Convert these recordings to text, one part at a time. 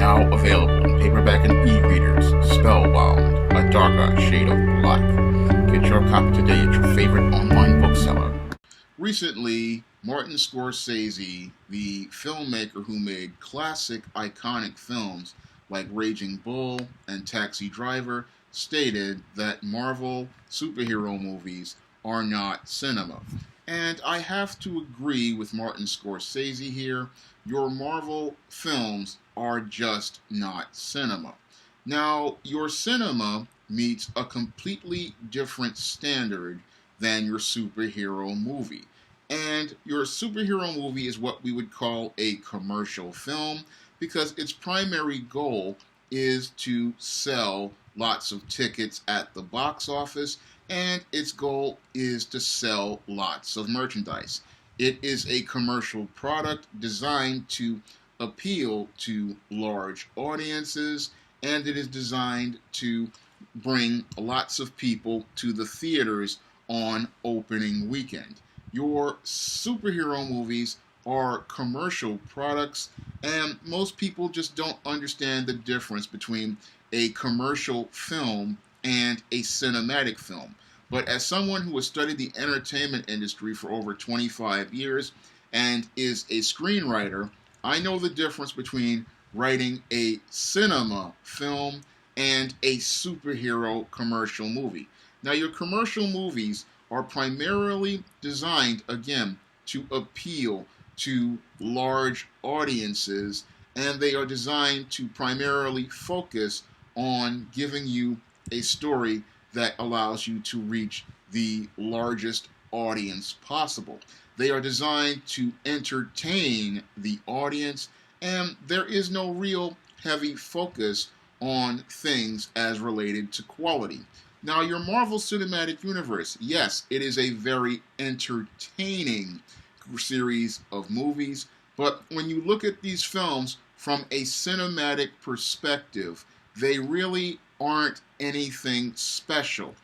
now available in paperback and e-readers. Spellbound, A Darker Shade of Black. Get your copy today at your favorite online bookseller. Recently, Martin Scorsese, the filmmaker who made classic, iconic films like Raging Bull and Taxi Driver, stated that Marvel superhero movies are not cinema. And I have to agree with Martin Scorsese here. Your Marvel films are just not cinema. Now, your cinema meets a completely different standard than your superhero movie. And your superhero movie is what we would call a commercial film because its primary goal is to sell lots of tickets at the box office, and its goal is to sell lots of merchandise. It is a commercial product designed to appeal to large audiences, and it is designed to bring lots of people to the theaters on opening weekend. Your superhero movies are commercial products, and most people just don't understand the difference between a commercial film and a cinematic film. But as someone who has studied the entertainment industry for over 25 years and is a screenwriter, I know the difference between writing a cinema film and a superhero commercial movie. Now, your commercial movies are primarily designed, again, to appeal to large audiences, and they are designed to primarily focus on giving you a story that allows you to reach the largest audience possible. They are designed to entertain the audience, and there is no real heavy focus on things as related to quality. Now, your Marvel Cinematic Universe, yes, it is a very entertaining series of movies, but when you look at these films from a cinematic perspective, they really aren't anything special.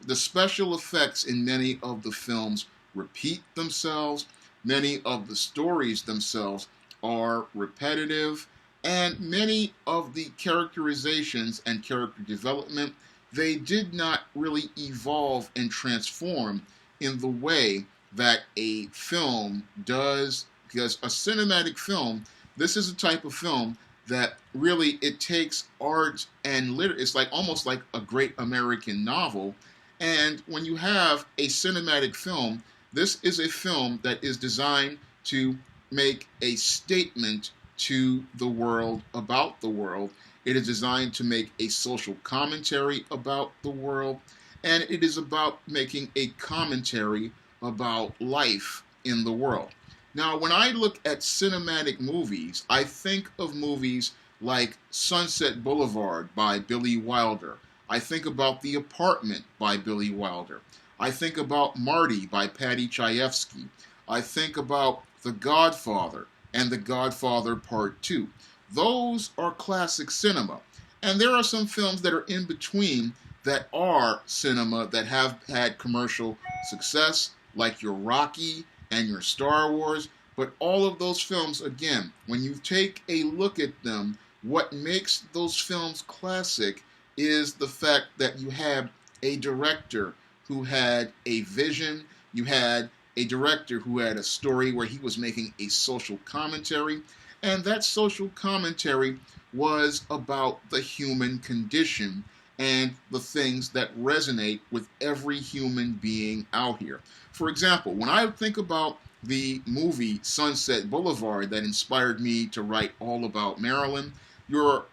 The special effects in many of the films repeat themselves, many of the stories themselves are repetitive, and many of the characterizations and character development, they did not really evolve and transform in the way that a film does, because a cinematic film, this is a type of film that really it takes art and it's like almost like a great American novel. And when you have a cinematic film, this is a film that is designed to make a statement to the world about the world. It is designed to make a social commentary about the world, and it is about making a commentary about life in the world. Now, when I look at cinematic movies, I think of movies like Sunset Boulevard by Billy Wilder. I think about The Apartment by Billy Wilder. I think about Marty by Paddy Chayefsky. I think about The Godfather and The Godfather Part 2. Those are classic cinema. And there are some films that are in between that are cinema that have had commercial success, like your Rocky and your Star Wars. But all of those films, again, when you take a look at them, what makes those films classic is the fact that you have a director who had a vision, you had a director who had a story where he was making a social commentary, and that social commentary was about the human condition and the things that resonate with every human being out here. For example, when I think about the movie Sunset Boulevard that inspired me to write all about Maryland, your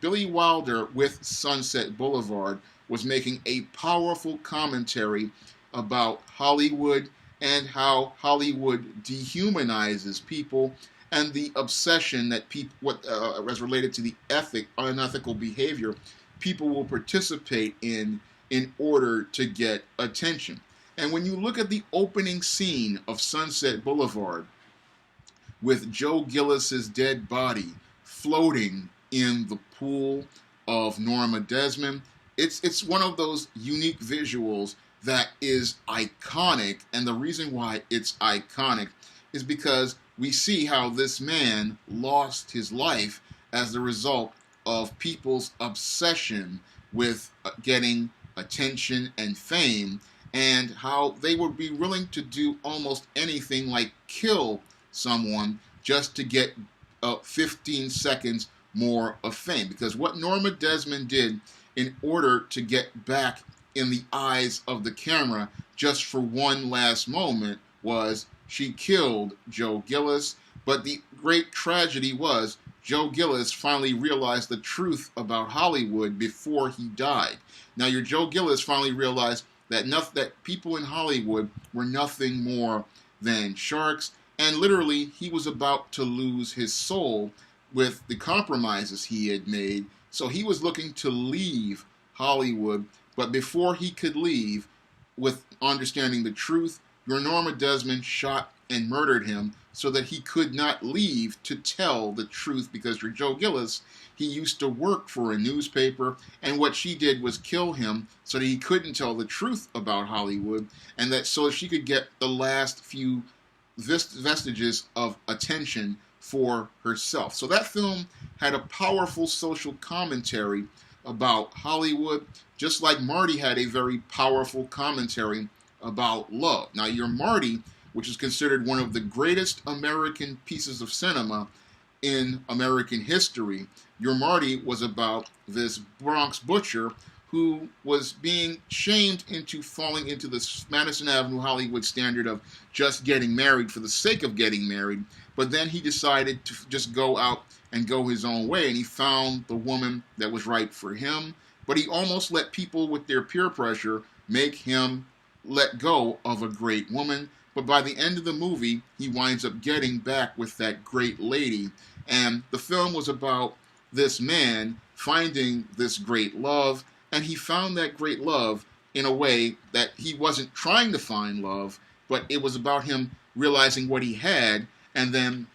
Billy Wilder with Sunset Boulevard was making a powerful commentary about Hollywood and how Hollywood dehumanizes people and the obsession that people, as related to the unethical behavior people will participate in order to get attention. And when you look at the opening scene of Sunset Boulevard with Joe Gillis's dead body floating in the pool of Norma Desmond, it's one of those unique visuals that is iconic. And the reason why it's iconic is because we see how this man lost his life as the result of people's obsession with getting attention and fame, and how they would be willing to do almost anything, like kill someone, just to get 15 seconds more of fame. Because what Norma Desmond did in order to get back in the eyes of the camera just for one last moment was she killed Joe Gillis. But the great tragedy was Joe Gillis finally realized the truth about Hollywood before he died. Now, your Joe Gillis finally realized that people in Hollywood were nothing more than sharks, and literally he was about to lose his soul with the compromises he had made. So he was looking to leave Hollywood, but before he could leave, with understanding the truth, your Norma Desmond shot and murdered him so that he could not leave to tell the truth, because your Joe Gillis, he used to work for a newspaper, and what she did was kill him so that he couldn't tell the truth about Hollywood, and that so she could get the last few vestiges of attention for herself. So that film had a powerful social commentary about Hollywood, just like Marty had a very powerful commentary about love. Now, your Marty, which is considered one of the greatest American pieces of cinema in American history, your Marty was about this Bronx butcher who was being shamed into falling into the Madison Avenue Hollywood standard of just getting married for the sake of getting married. But then he decided to just go out and go his own way, and he found the woman that was right for him. But he almost let people with their peer pressure make him let go of a great woman. But by the end of the movie, he winds up getting back with that great lady. And the film was about this man finding this great love, and he found that great love in a way that he wasn't trying to find love, but it was about him realizing what he had and then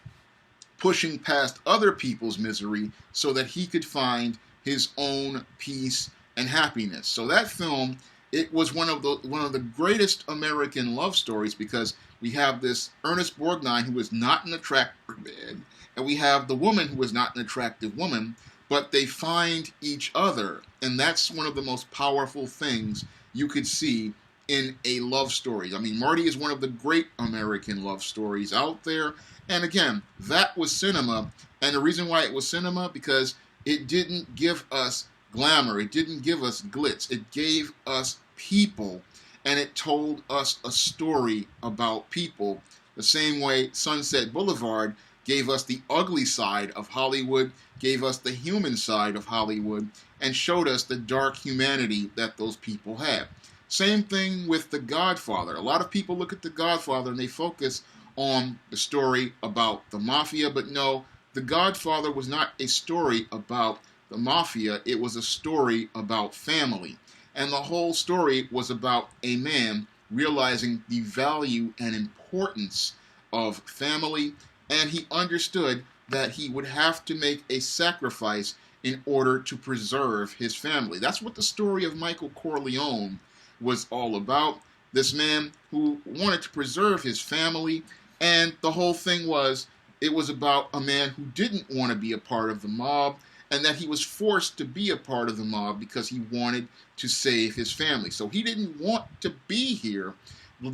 pushing past other people's misery so that he could find his own peace and happiness. So that film, it was one of the greatest American love stories, because we have this Ernest Borgnine who is not an attractive man, and we have the woman who is not an attractive woman, but they find each other, and that's one of the most powerful things you could see in a love story. I mean, Marty is one of the great American love stories out there, and again, that was cinema, and the reason why it was cinema, because it didn't give us glamour, it didn't give us glitz, it gave us people, and it told us a story about people, the same way Sunset Boulevard gave us the ugly side of Hollywood, gave us the human side of Hollywood, and showed us the dark humanity that those people had. Same thing with The Godfather. A lot of people look at The Godfather and they focus on the story about the mafia, but no, The Godfather was not a story about the mafia, it was a story about family. And the whole story was about a man realizing the value and importance of family, and he understood that he would have to make a sacrifice in order to preserve his family. That's what the story of Michael Corleone was all about. This man who wanted to preserve his family, and the whole thing was, it was about a man who didn't want to be a part of the mob, and that he was forced to be a part of the mob because he wanted to save his family. So he didn't want to be here,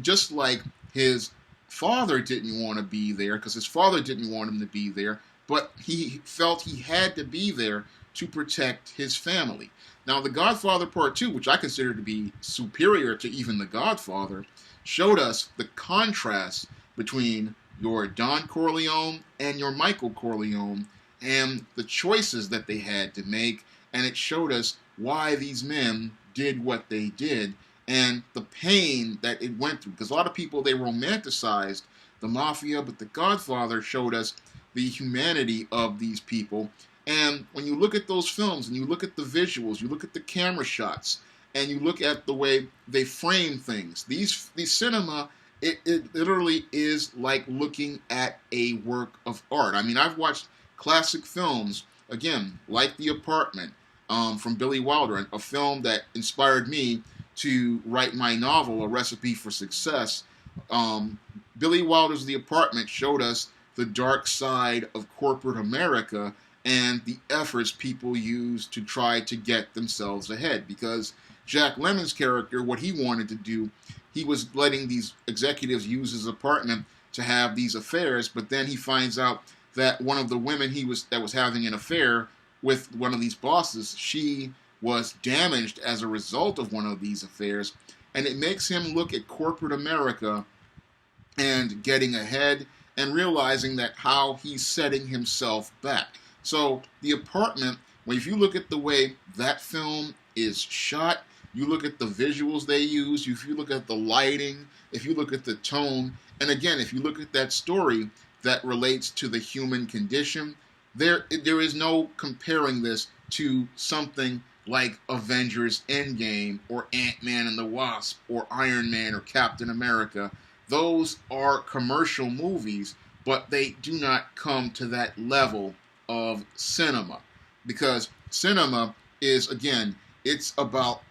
just like his father didn't want to be there, because his father didn't want him to be there, but he felt he had to be there to protect his family. Now, The Godfather Part 2, which I consider to be superior to even The Godfather, showed us the contrast between your Don Corleone and your Michael Corleone, and the choices that they had to make, and it showed us why these men did what they did, and the pain that it went through. Because a lot of people, they romanticized the mafia, but The Godfather showed us the humanity of these people. And when you look at those films, and you look at the visuals, you look at the camera shots, and you look at the way they frame things, these cinema, it literally is like looking at a work of art. I mean, I've watched classic films, again, like The Apartment, from Billy Wilder, a film that inspired me to write my novel, A Recipe for Success. Billy Wilder's The Apartment showed us the dark side of corporate America, and the efforts people use to try to get themselves ahead. Because Jack Lemmon's character, what he wanted to do, he was letting these executives use his apartment to have these affairs, but then he finds out that one of the women that was having an affair with one of these bosses, she was damaged as a result of one of these affairs, and it makes him look at corporate America and getting ahead and realizing that how he's setting himself back. So the apartment, well, if you look at the way that film is shot, you look at the visuals they use, if you look at the lighting, if you look at the tone, and again, if you look at that story that relates to the human condition, there is no comparing this to something like Avengers Endgame or Ant-Man and the Wasp or Iron Man or Captain America. Those are commercial movies, but they do not come to that level of cinema. Because cinema is, again, it's about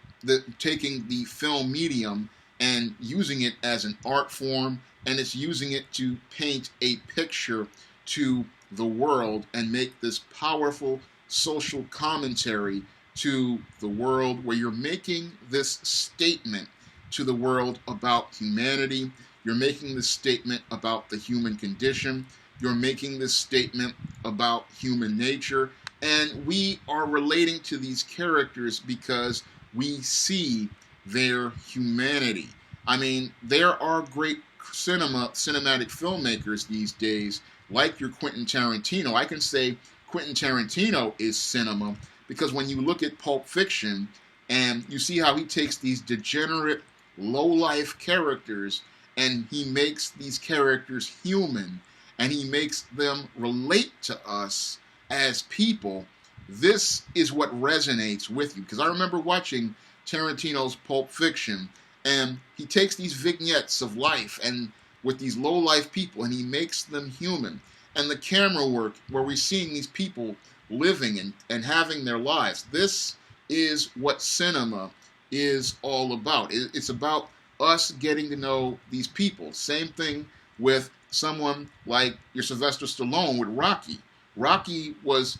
taking the film medium and using it as an art form, and it's using it to paint a picture to the world and make this powerful social commentary to the world, where you're making this statement to the world about humanity. You're making this statement about the human condition. You're making this statement about human nature. And we are relating to these characters because we see their humanity. I mean, there are great cinematic filmmakers these days, like your Quentin Tarantino. I can say Quentin Tarantino is cinema because when you look at Pulp Fiction and you see how he takes these degenerate, low-life characters and he makes these characters human and he makes them relate to us as people, this is what resonates with you. Because I remember watching Tarantino's Pulp Fiction, and he takes these vignettes of life and with these low-life people and he makes them human. And the camera work where we're seeing these people living and having their lives. This is what cinema is all about. It's about us getting to know these people. Same thing with someone like your Sylvester Stallone with Rocky. Rocky was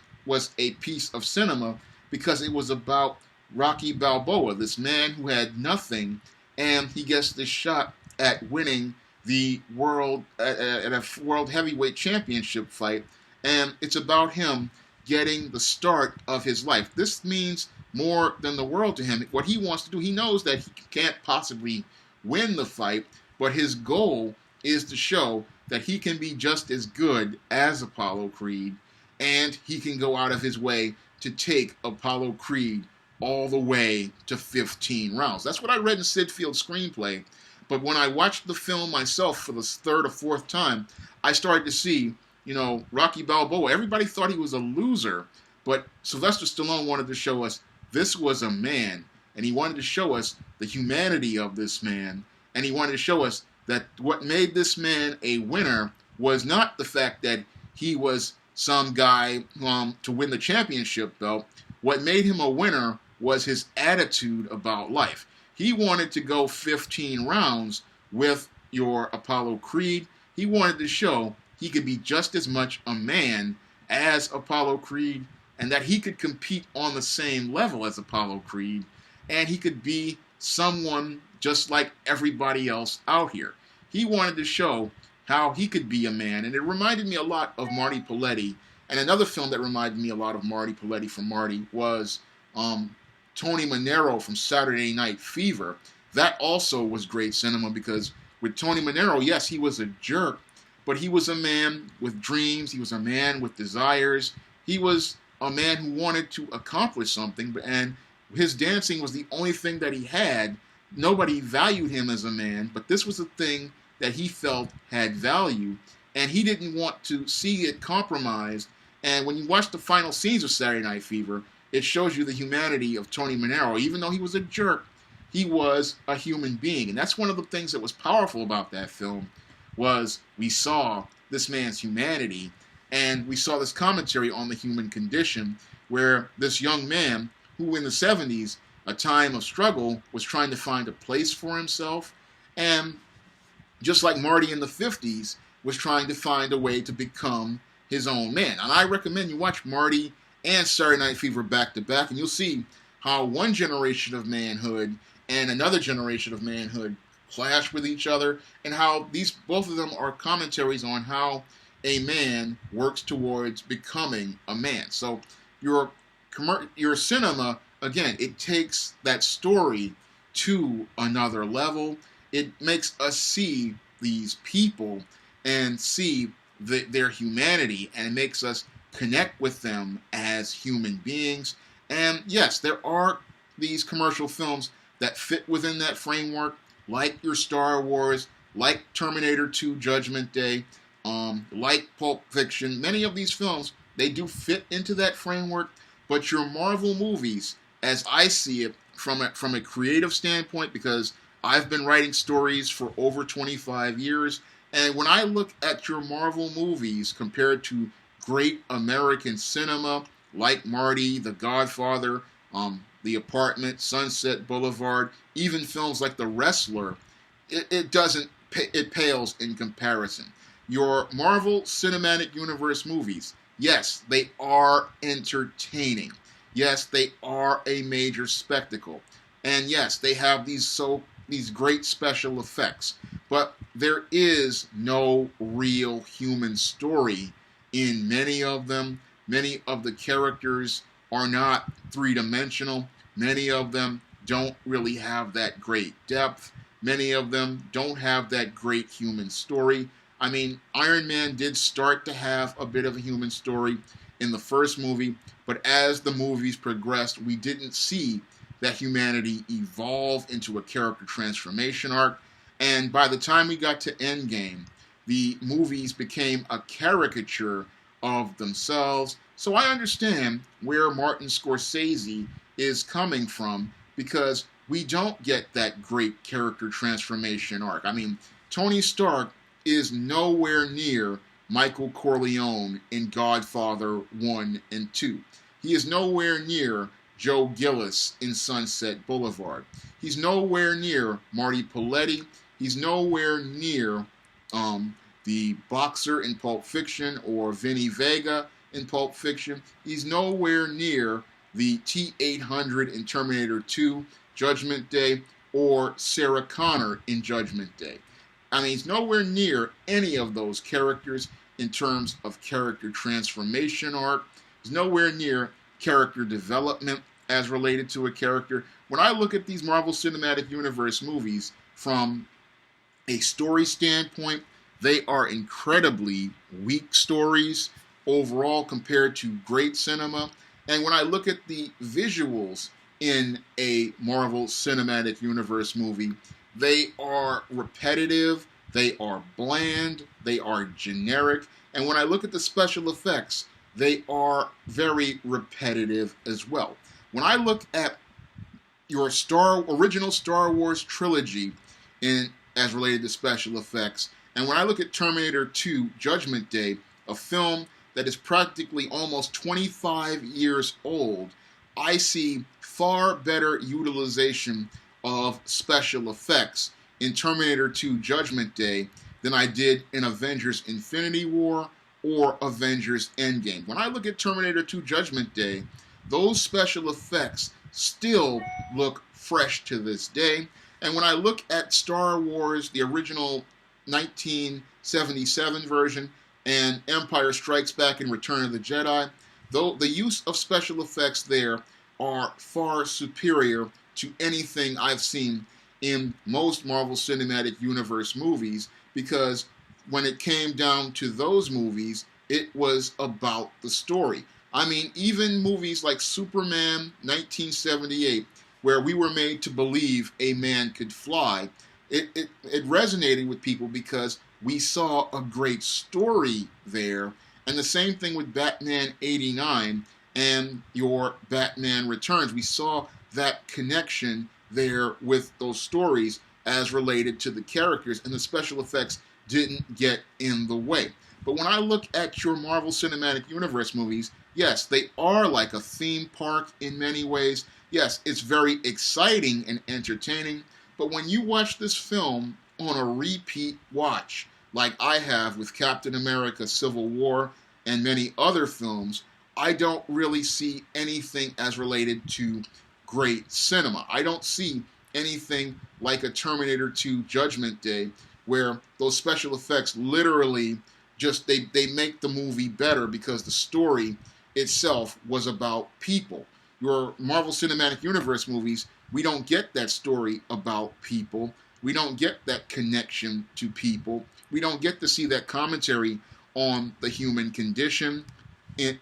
a piece of cinema because it was about Rocky Balboa, this man who had nothing, and he gets this shot at winning the world at a world heavyweight championship fight, and it's about him getting the start of his life. This means more than the world to him. What he wants to do, he knows that he can't possibly win the fight, but his goal is to show that he can be just as good as Apollo Creed, and he can go out of his way to take Apollo Creed all the way to 15 rounds. That's what I read in Sid Field's screenplay. But when I watched the film myself for the third or fourth time, I started to see, Rocky Balboa. Everybody thought he was a loser, but Sylvester Stallone wanted to show us this was a man, and he wanted to show us the humanity of this man, and he wanted to show us that what made this man a winner was not the fact that he was some guy to win the championship belt. What made him a winner was his attitude about life. He wanted to go 15 rounds with your Apollo Creed. He wanted to show he could be just as much a man as Apollo Creed, and that he could compete on the same level as Apollo Creed, and he could be someone just like everybody else out here. He wanted to show how he could be a man, and it reminded me a lot of Marty Paletti. And another film that reminded me a lot of Marty Paletti from Marty was Tony Manero from Saturday Night Fever. That also was great cinema because with Tony Manero, yes, he was a jerk, but he was a man with dreams. He was a man with desires. He was a man who wanted to accomplish something, and his dancing was the only thing that he had. Nobody valued him as a man, but this was a thing that he felt had value, and he didn't want to see it compromised. And when you watch the final scenes of Saturday Night Fever, it shows you the humanity of Tony Manero. Even though he was a jerk, he was a human being. And that's one of the things that was powerful about that film, was we saw this man's humanity, and we saw this commentary on the human condition, where this young man, who in the 70s, a time of struggle, was trying to find a place for himself, and just like Marty in the 50s, was trying to find a way to become his own man. And I recommend you watch Marty and Saturday Night Fever back to back, and you'll see how one generation of manhood and another generation of manhood clash with each other, and how these both of them are commentaries on how a man works towards becoming a man. So your cinema, again, it takes that story to another level. It makes us see these people and see their humanity, and it makes us connect with them as human beings. And yes, there are these commercial films that fit within that framework, like your Star Wars, like Terminator 2 Judgment Day, like Pulp Fiction. Many of these films, they do fit into that framework, but your Marvel movies, as I see it from a creative standpoint, because I've been writing stories for over 25 years, and when I look at your Marvel movies compared to great American cinema, like Marty, The Godfather, The Apartment, Sunset Boulevard, even films like The Wrestler, it pales in comparison. Your Marvel Cinematic Universe movies, yes, they are entertaining. Yes, they are a major spectacle. And yes, they have these great special effects. But there is no real human story in many of them. Many of the characters are not three-dimensional. Many of them don't really have that great depth. Many of them don't have that great human story. I mean, Iron Man did start to have a bit of a human story in the first movie, but as the movies progressed, we didn't see that humanity evolve into a character transformation arc. And by the time we got to Endgame, the movies became a caricature of themselves. So I understand where Martin Scorsese is coming from, because we don't get that great character transformation arc. I mean, Tony Stark is nowhere near Michael Corleone in Godfather 1 and 2. He is nowhere near Joe Gillis in Sunset Boulevard. He's nowhere near Marty Paletti. He's nowhere near the boxer in Pulp Fiction or Vinny Vega in Pulp Fiction. He's nowhere near the T-800 in Terminator 2, Judgment Day, or Sarah Connor in Judgment Day. I mean, he's nowhere near any of those characters in terms of character transformation arc. He's nowhere near character development as related to a character. When I look at these Marvel Cinematic Universe movies from a story standpoint, they are incredibly weak stories overall compared to great cinema. And when I look at the visuals in a Marvel Cinematic Universe movie, they are repetitive, they are bland, they are generic. And when I look at the special effects, they are very repetitive as well. When I look at your original Star Wars trilogy as related to special effects, and when I look at Terminator 2 Judgment Day, a film that is practically almost 25 years old, I see far better utilization of special effects in Terminator 2 Judgment Day than I did in Avengers Infinity War or Avengers Endgame. When I look at Terminator 2 Judgment Day, those special effects still look fresh to this day. And when I look at Star Wars, the original 1977 version, and Empire Strikes Back and Return of the Jedi, though the use of special effects there are far superior to anything I've seen in most Marvel Cinematic Universe movies, because when it came down to those movies, it was about the story. I mean, even movies like Superman 1978, where we were made to believe a man could fly, it resonated with people because we saw a great story there. And the same thing with Batman 89 and your Batman Returns. We saw that connection there with those stories as related to the characters, and the special effects didn't get in the way. But when I look at your Marvel Cinematic Universe movies, yes, they are like a theme park in many ways. Yes, it's very exciting and entertaining, but when you watch this film on a repeat watch, like I have with Captain America Civil War, and many other films, I don't really see anything as related to great cinema. I don't see anything like a Terminator 2 Judgment Day, where those special effects literally just they make the movie better because the story itself was about people. Your Marvel Cinematic Universe movies, we don't get that story about people. We don't get that connection to people. We don't get to see that commentary on the human condition in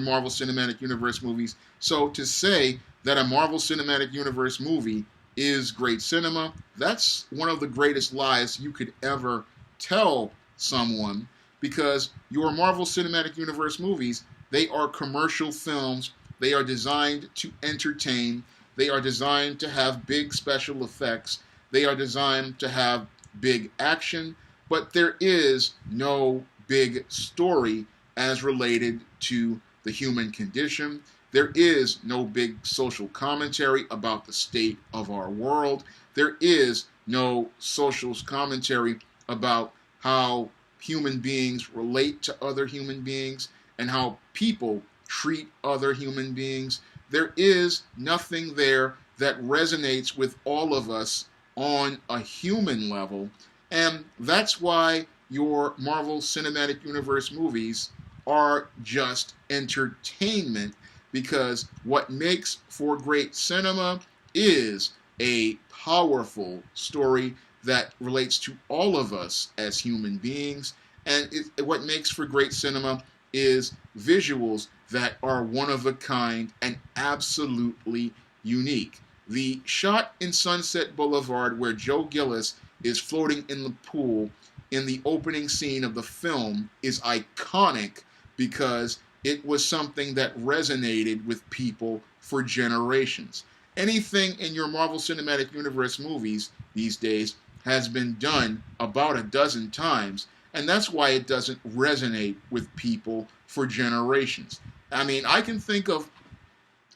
Marvel Cinematic Universe movies. So to say that a Marvel Cinematic Universe movie is great cinema, that's one of the greatest lies you could ever tell someone, because your Marvel Cinematic Universe movies, they are commercial films. They are designed to entertain. They are designed to have big special effects. They are designed to have big action, but there is no big story as related to the human condition. There is no big social commentary about the state of our world. There is no social commentary about how human beings relate to other human beings and how people treat other human beings. There is nothing there that resonates with all of us on a human level, and that's why your Marvel Cinematic Universe movies are just entertainment, because what makes for great cinema is a powerful story that relates to all of us as human beings, and what makes for great cinema is visuals that are one of a kind and absolutely unique. The shot in Sunset Boulevard where Joe Gillis is floating in the pool in the opening scene of the film is iconic because it was something that resonated with people for generations. Anything in your Marvel Cinematic Universe movies these days has been done about a dozen times, and that's why it doesn't resonate with people for generations. I mean, I can think of,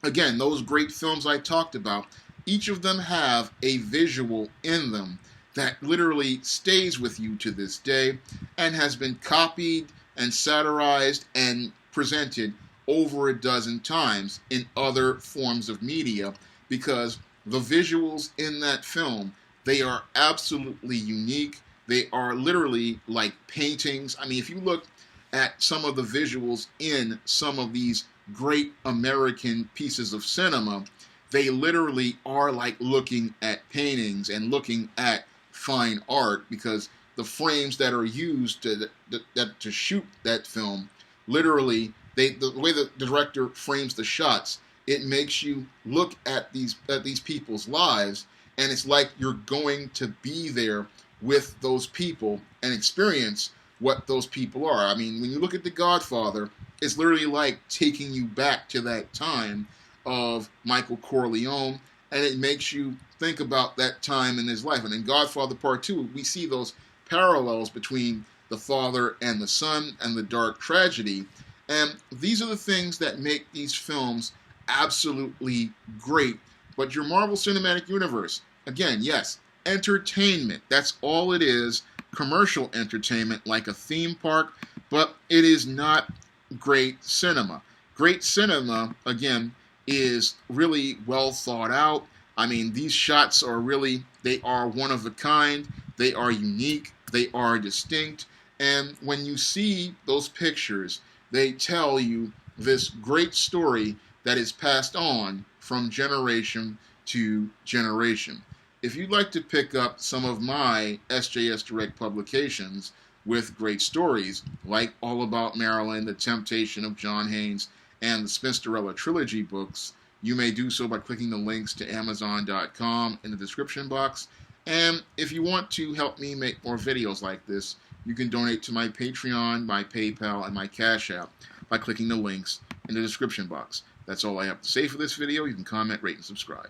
again, those great films I talked about. Each of them have a visual in them that literally stays with you to this day and has been copied and satirized and presented over a dozen times in other forms of media, because the visuals in that film, they are absolutely unique. They are literally like paintings. I mean, if you look at some of the visuals in some of these great American pieces of cinema, they literally are like looking at paintings and looking at fine art, because the frames that are used to shoot that film, literally, the way the director frames the shots, it makes you look at these people's lives, and it's like you're going to be there with those people and experience what those people are. I mean, when you look at The Godfather, it's literally like taking you back to that time of Michael Corleone, and it makes you think about that time in his life. And in Godfather Part 2, we see those parallels between the father and the son and the dark tragedy. And these are the things that make these films absolutely great. But your Marvel Cinematic Universe, again, yes, entertainment. That's all it is. Commercial entertainment, like a theme park, but it is not great cinema. Great cinema, again, is really well thought out. I mean, these shots are really, they are one of a kind. They are unique. They are distinct. And when you see those pictures, they tell you this great story that is passed on from generation to generation. If you'd like to pick up some of my SJS Direct publications with great stories, like All About Marilyn, The Temptation of John Haynes, and the Spinsterella Trilogy books, you may do so by clicking the links to Amazon.com in the description box. And if you want to help me make more videos like this, you can donate to my Patreon, my PayPal, and my Cash App by clicking the links in the description box. That's all I have to say for this video. You can comment, rate, and subscribe.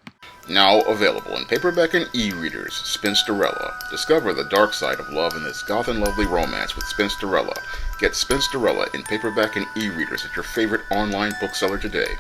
Now available in paperback and e-readers, Spinsterella. Discover the dark side of love in this goth and lovely romance with Spinsterella. Get Spinsterella in paperback and e-readers at your favorite online bookseller today.